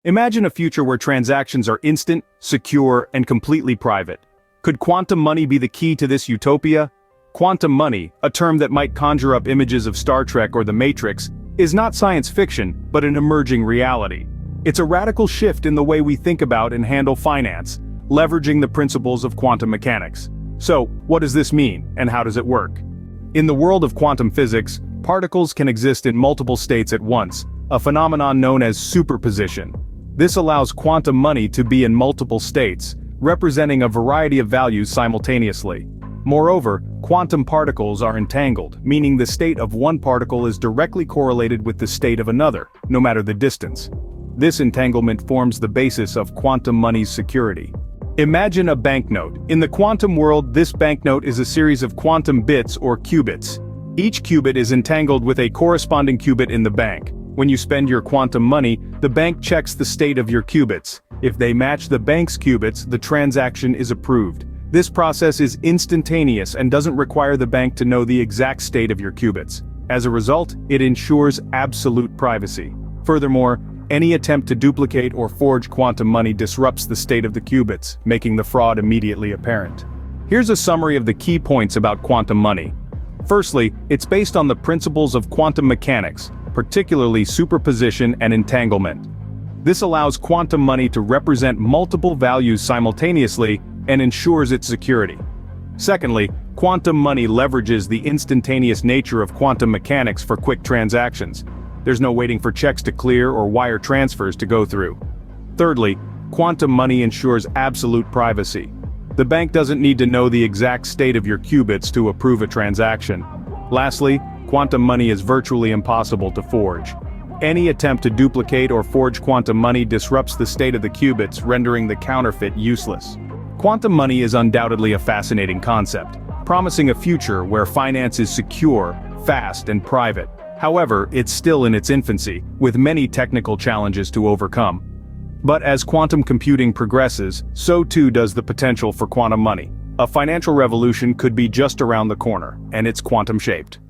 Imagine a future where transactions are instant, secure, and completely private. Could quantum money be the key to this utopia? Quantum money, a term that might conjure up images of Star Trek or The Matrix, is not science fiction, but an emerging reality. It's a radical shift in the way we think about and handle finance, leveraging the principles of quantum mechanics. So, what does this mean, and how does it work? In the world of quantum physics, particles can exist in multiple states at once, a phenomenon known as superposition. This allows quantum money to be in multiple states, representing a variety of values simultaneously. Moreover, quantum particles are entangled, meaning the state of one particle is directly correlated with the state of another, no matter the distance. This entanglement forms the basis of quantum money's security. Imagine a banknote. In the quantum world, this banknote is a series of quantum bits or qubits. Each qubit is entangled with a corresponding qubit in the bank. When you spend your quantum money, the bank checks the state of your qubits. If they match the bank's qubits, the transaction is approved. This process is instantaneous and doesn't require the bank to know the exact state of your qubits. As a result, it ensures absolute privacy. Furthermore, any attempt to duplicate or forge quantum money disrupts the state of the qubits, making the fraud immediately apparent. Here's a summary of the key points about quantum money. Firstly, it's based on the principles of quantum mechanics, particularly superposition and entanglement. This allows quantum money to represent multiple values simultaneously and ensures its security. Secondly, quantum money leverages the instantaneous nature of quantum mechanics for quick transactions. There's no waiting for checks to clear or wire transfers to go through. Thirdly, quantum money ensures absolute privacy. The bank doesn't need to know the exact state of your qubits to approve a transaction. Lastly, quantum money is virtually impossible to forge. Any attempt to duplicate or forge quantum money disrupts the state of the qubits, rendering the counterfeit useless. Quantum money is undoubtedly a fascinating concept, promising a future where finance is secure, fast, and private. However, it's still in its infancy, with many technical challenges to overcome. But as quantum computing progresses, so too does the potential for quantum money. A financial revolution could be just around the corner, and it's quantum-shaped.